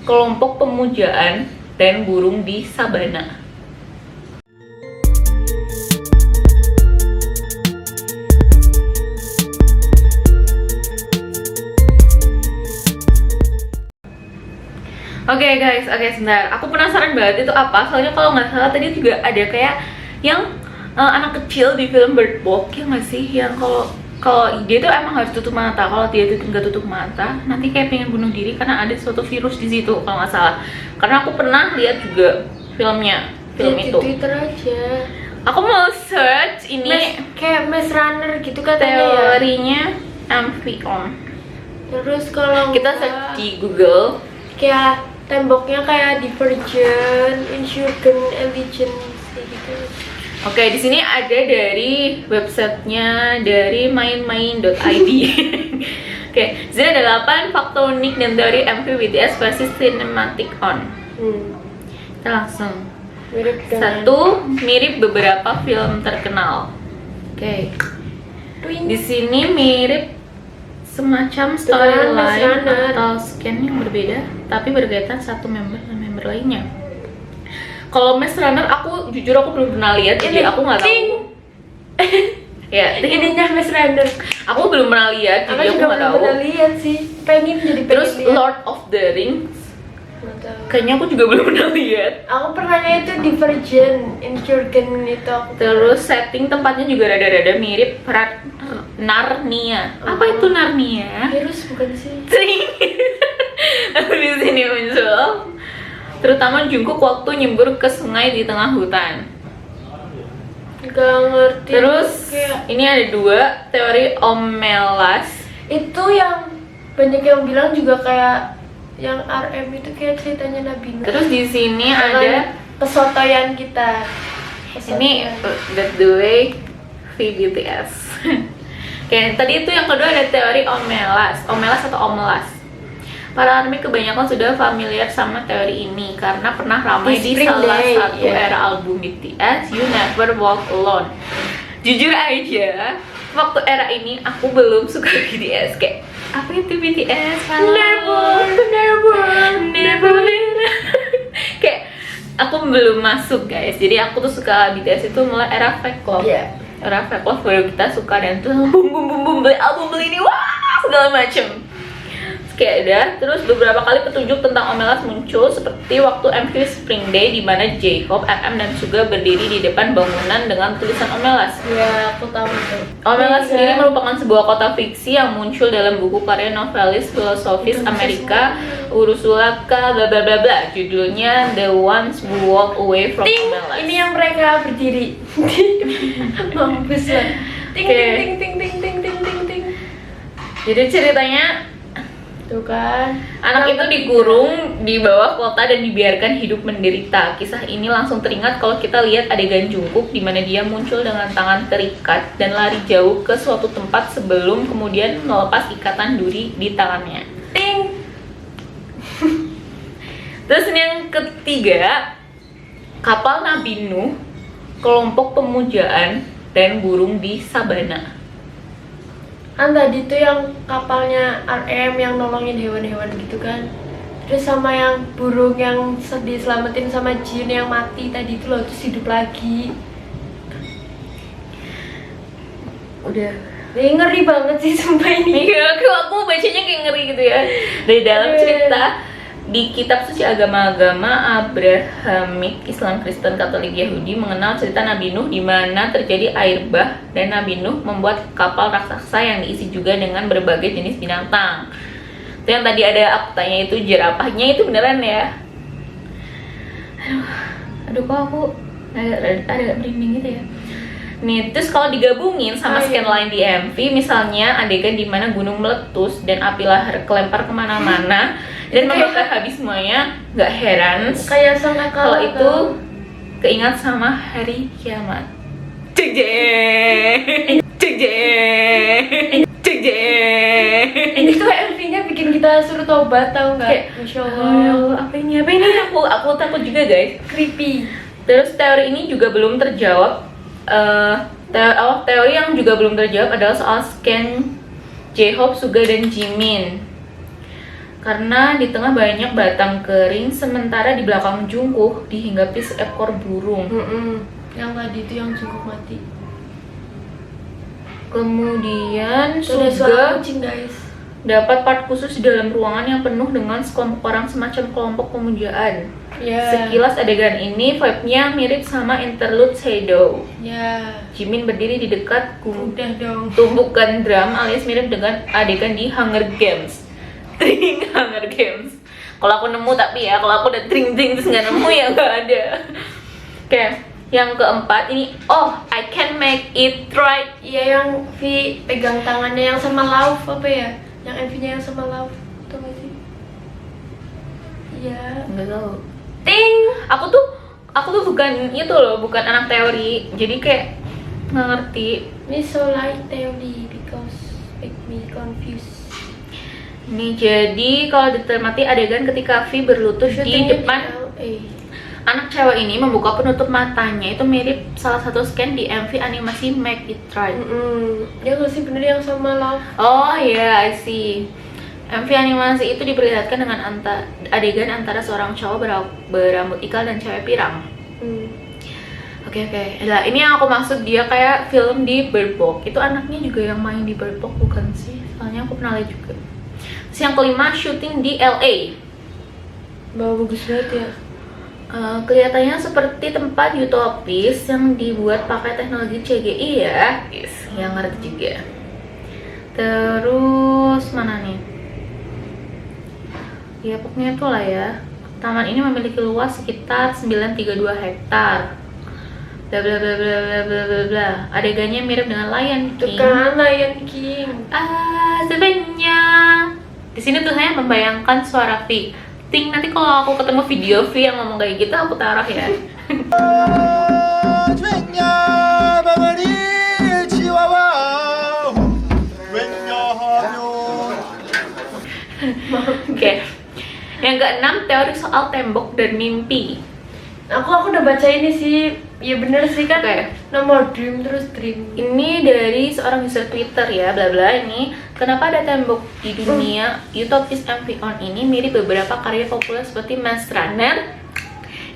kelompok pemujaan dan burung di sabana. Oke guys, sebentar. Aku penasaran banget itu apa. Soalnya kalau nggak salah tadi juga ada kayak yang anak kecil di film Bird Box ya nggak sih? Yang kalau dia tuh emang harus tutup mata. Kalau dia tuh nggak tutup mata, nanti kayak pengen bunuh diri karena ada suatu virus di situ kalau nggak salah. Karena aku pernah lihat juga filmnya, film di itu. Twitter aja. Aku mau search ini Kayak Maze Runner gitu katanya ya. teorinya Amphion. Terus kalau Kita search di Google. kayak temboknya kayak Divergent, Insurgent Allegiance kayak gitu. Oke, di sini ada dari websitenya dari main-main.id. Oke, di sini ada 8 faktor unik dan teori MV BTS versus Cinematic On. Kita langsung. Mirip dengan Satu, mirip beberapa film terkenal. Oke. Di sini mirip semacam storyline atau scan yang berbeda, tapi berkaitan satu member dan member lainnya. Kalau Maze Runner, aku jujur aku belum pernah lihat, jadi aku nggak tahu. Ya, ininya Maze Runner. aku belum pernah lihat, Aku jadi aku juga nggak belum tahu. pernah lihat sih. Pengen Terus lihat. Lord of the Rings, Nggak tahu. kayaknya aku juga belum pernah lihat. Aku pernahnya itu Divergent, Insurgent itu aku. Terus setting tempatnya juga rada-rada mirip Narnia. Apa itu Narnia? Virus bukan sih? Di sini muncul. Terutama Jungkook waktu nyembur ke sungai di tengah hutan. Gak ngerti. Terus kayak ini ada 2 teori Omelas. itu yang banyak yang bilang juga kayak yang RM itu kayak ceritanya Nabi Nuh. Terus di sini Karena ada kesotoyan kita. ini That's the way VBTS. Oke, tadi itu yang kedua ada teori Omelas atau Omelas. Para ARMY kebanyakan sudah familiar sama teori ini karena pernah ramai di Spring salah Day, satu yeah. era album BTS, You Never Walk Alone. Jujur aja, waktu era ini aku belum suka BTS. Kayak, apa itu BTS? Never. Kayak, aku belum masuk guys. Jadi aku tuh suka BTS itu mulai era Fake Love. Iya. Era Fake Love baru kita suka dan tuh bum beli album beli ini wah segala macem. Kayak ada, terus beberapa kali petunjuk tentang Omelas muncul seperti waktu MV Spring Day di mana J-Hope, RM dan Suga berdiri di depan bangunan dengan tulisan Omelas. Ya, aku tahu itu. Omelas sendiri merupakan sebuah kota fiksi yang muncul dalam buku karya novelis filosofis Amerika Ursula K. bla bla bla bla. Judulnya The Ones Who Walk Away from Ting, Omelas. ini yang mereka berdiri. Mampus lah. Ting Oke. ting ting ting ting ting ting ting. Jadi ceritanya Tuh kan. anak itu dikurung di bawah kota dan dibiarkan hidup menderita. Kisah ini langsung teringat kalau kita lihat adegan Jungkook di mana dia muncul dengan tangan terikat dan lari jauh ke suatu tempat sebelum kemudian melepas ikatan duri di tangannya. Ting. Terus ini yang ketiga, kapal Nabi Nuh, kelompok pemujaan dan burung di sabana. Kan tadi tuh yang kapalnya RM yang nolongin hewan-hewan gitu kan. Terus sama yang burung yang diselamatin sama jin yang mati tadi itu loh, terus hidup lagi. Udah. Ini ngeri banget sih sumpah ini. Iya, aku bacanya kayak ngeri gitu ya. Dari dalam cerita di kitab suci agama-agama Abrahamik, Islam, Kristen, Katolik, Yahudi mengenal cerita Nabi Nuh di mana terjadi air bah dan Nabi Nuh membuat kapal raksasa yang diisi juga dengan berbagai jenis binatang. Itu yang tadi ada aku tanya itu jerapahnya itu beneran ya? Aduh kok aku agak merinding gitu ya. Nih, terus kalau digabungin sama scan lain di MV, misalnya adegan di mana gunung meletus dan api lahar kelempar kemana-mana dan membakar habis semuanya, nggak heran Kayak sangka kalau itu keingat sama hari kiamat. Cek jeng, cek jeng, cek jeng. ini tuh MV-nya bikin kita suruh tobat tau nggak? Kayak, Masya Allah. apa ini? Aku takut juga guys. Creepy. Terus teori ini juga belum terjawab. Teori yang juga belum terjawab adalah soal scan J-Hope, Suga dan Jimin. Karena di tengah banyak batang kering, sementara di belakang Jungkook dihinggapi seekor burung. Yang tadi itu yang Jungkook mati. Kemudian Itu ada suara Suga kucing guys. dapat part khusus di dalam ruangan yang penuh dengan sekelompok orang semacam kelompok pemujaan. Ya. Sekilas adegan ini vibe-nya mirip sama interlude Shadow. Ya. Jimin berdiri di dekat Udah dong. tumpukan drum alias mirip dengan adegan di Hunger Games. Tring Hunger Games. Kalau aku nemu tapi ya, kalau aku udah tring terus nggak nemu ya nggak ada. Oke, yang keempat ini, oh I can make it right. Iya yang V pegang tangannya yang sama Love apa ya? Yang MV-nya yang sama Love, tau gak sih? Iya. Nggak tahu. Ting. Aku tuh bukan itu loh, bukan anak teori. Jadi kayak nggak ngerti. Me so like theory because make me confused. Ini jadi kalau ditermati adegan ketika V berlutut di Syutingnya depan LA. anak cewek ini membuka penutup matanya, itu mirip salah satu scan di MV animasi Make It Right. Ya nggak sih bener yang sama Love. Oh iya, I see. MV animasi itu diperlihatkan dengan adegan antara seorang cowok berambut ikal dan cewek pirang. Oke. Nah, ini yang aku maksud, dia kayak film di Bird Box. Itu anaknya juga yang main di Bird Box bukan sih? Soalnya aku pernah lihat juga. Terus yang kelima, syuting di LA. Bagus banget ya. Kelihatannya seperti tempat utopis yang dibuat pakai teknologi CGI ya. Yes, yang ngerti juga. Terus mana nih? Ya pokoknya itulah ya. Taman ini memiliki luas sekitar 932 hektar. Bla bla bla bla bla bla bla bla. Adegannya mirip dengan Lion Itu King. kan Lion King. Sebenarnya di sini tuh saya membayangkan suara V. Ting, nanti kalau aku ketemu video V yang ngomong kayak gitu aku taruh ya. Oke. Yang keenam, teori soal tembok dan mimpi. Aku udah baca ini sih. Ya bener sih kan. Oke. Nomor dream terus dream. Ini dari seorang user Twitter ya, bla bla ini. Kenapa ada tembok di dunia Utopis MV On ini mirip beberapa karya populer seperti Maze Runner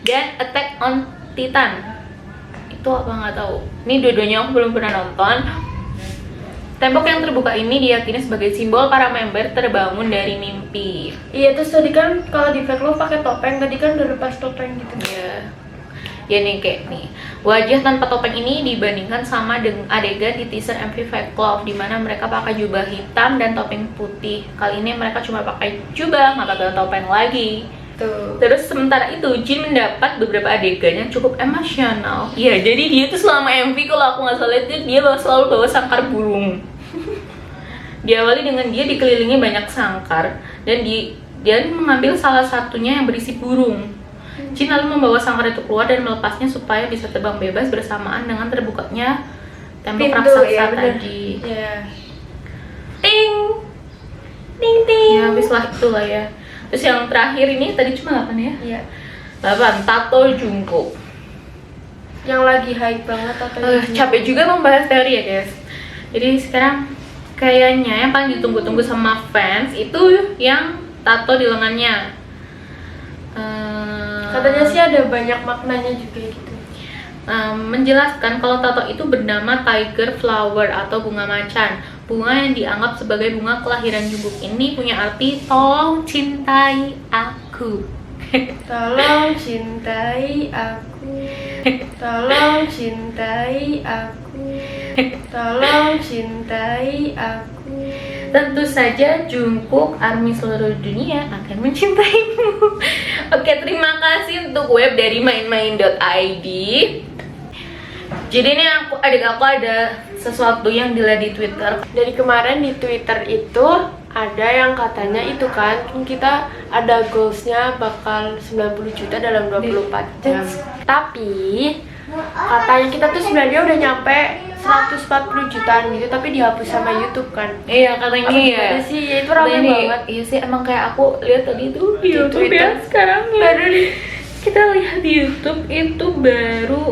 dan Attack on Titan. Itu apa nggak tahu. Ini dua-duanya aku belum pernah nonton. Tembok yang terbuka ini diyakini sebagai simbol para member terbangun dari mimpi. Iya terus tadi kan kalau di Fake Love pakai topeng, tadi kan udah lepas topeng gitu. Ya. Ya nih kayak nih, wajah tanpa topeng ini dibandingkan sama dengan adegan di teaser MV Fake Love, di mana mereka pakai jubah hitam dan topeng putih. Kali ini mereka cuma pakai jubah, nggak pakai topeng lagi. Tuh. Terus sementara itu Jin mendapat beberapa adegan yang cukup emosional. Ya jadi dia tuh selama MV kalau aku nggak salah lihat dia selalu bawa sangkar burung. Diawali dengan dia dikelilingi banyak sangkar dan dia mengambil salah satunya yang berisi burung. Jin lalu membawa sangkar itu keluar dan melepasnya supaya bisa terbang bebas bersamaan dengan terbukanya tembok Pintu, raksasa ya, bener. tadi. Ya. Ting. Ting ting. Ya habis lah itulah ya. Terus yang terakhir ini tadi cuma 8 ya? Iya. 8, Tato Jungkook. Yang lagi hype banget atau Capek juga membahas teori ya guys. Jadi sekarang kayaknya yang paling ditunggu-tunggu sama fans itu yang tato di lengannya. Katanya sih ada banyak maknanya juga gitu. Menjelaskan kalau tato itu bernama Tiger Flower atau bunga macan. Bunga yang dianggap sebagai bunga kelahiran Jungkook ini punya arti tolong cintai aku. Tolong cintai aku. Tolong cintai aku. Tolong cintai aku. Tentu saja Jungkook, ARMY seluruh dunia akan mencintaimu. Oke, terima kasih untuk web dari main-main.id. Jadi ini aku ada sesuatu yang dilihat di Twitter. Dari kemarin di Twitter itu ada yang katanya itu kan kita ada goalsnya bakal 90 juta dalam 24 jam. Tapi katanya kita tuh sebenarnya udah nyampe 140 jutaan gitu, tapi dihapus sama YouTube kan. Iya katanya ya. Sih ya itu ramai banget. Iya sih emang kayak aku lihat tadi tuh di YouTube Twitter. ya sekarang ya. Baru di Kita lihat di YouTube itu baru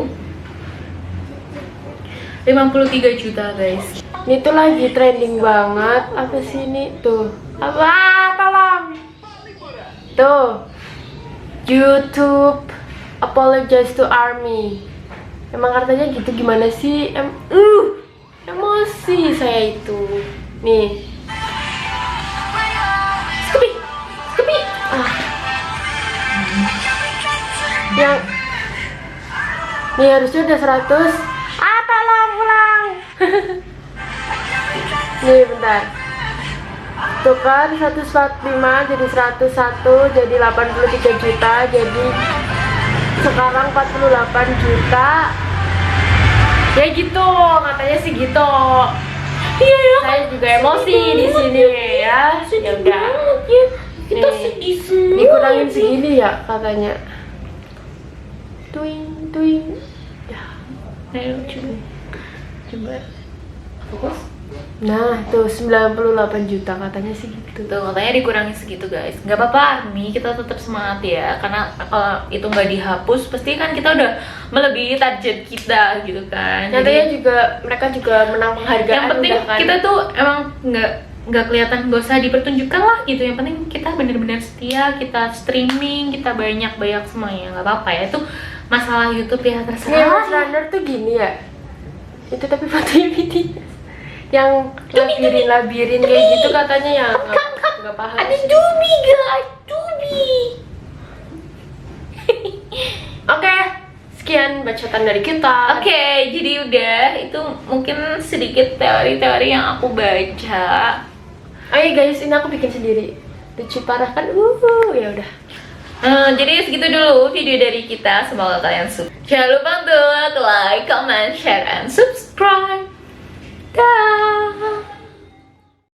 53 juta guys. ini tuh lagi trending banget. Apa sih ini tuh? Apa? Tolong. Tuh, YouTube apologize to army. Emang katanya gitu, gimana sih? Emosi saya itu. Nih. Skepi. Yang nih harusnya udah 100. Tolong ulang. Nih bentar. Tuh kan 145 jadi 101 jadi 83 juta, jadi sekarang 48 juta. Ya gitu, katanya sih gitu. Iya ya. Saya juga emosi di sini ya. Ya udah. Ya. Kita Nih, sedih semua. dikurangin segini ya katanya. Tuing. Ya. Ayo coba fokus. Nah, tuh 98 juta katanya sih gitu. Tuh katanya dikurangi segitu guys. Nggak apa-apa Army, kita tetap semangat ya. Karena kalau itu nggak dihapus, pasti kan kita udah melebihi target kita gitu kan. Nyatanya juga mereka juga menang penghargaan. Yang penting udah kan. kita tuh emang nggak kelihatan, nggak usah dipertunjukkan lah gitu. Yang penting kita benar-benar setia, kita streaming, kita banyak semuanya. Nggak apa-apa ya, itu masalah YouTube ya, Nih, terserah. Mas Runner tuh gini ya. Itu tapi fotonya BTS yang labirin kayak gitu katanya ya. Nggak paham. Ada Dubi guys, Dubi. Oke, sekian bacotan dari kita. Oke, jadi udah itu mungkin sedikit teori-teori yang aku baca. Oke guys, ini aku bikin sendiri. Lucu parah kan? Ya udah. Jadi segitu dulu video dari kita. Semoga kalian suka. Jangan lupa untuk like, comment, share, and subscribe. Dah.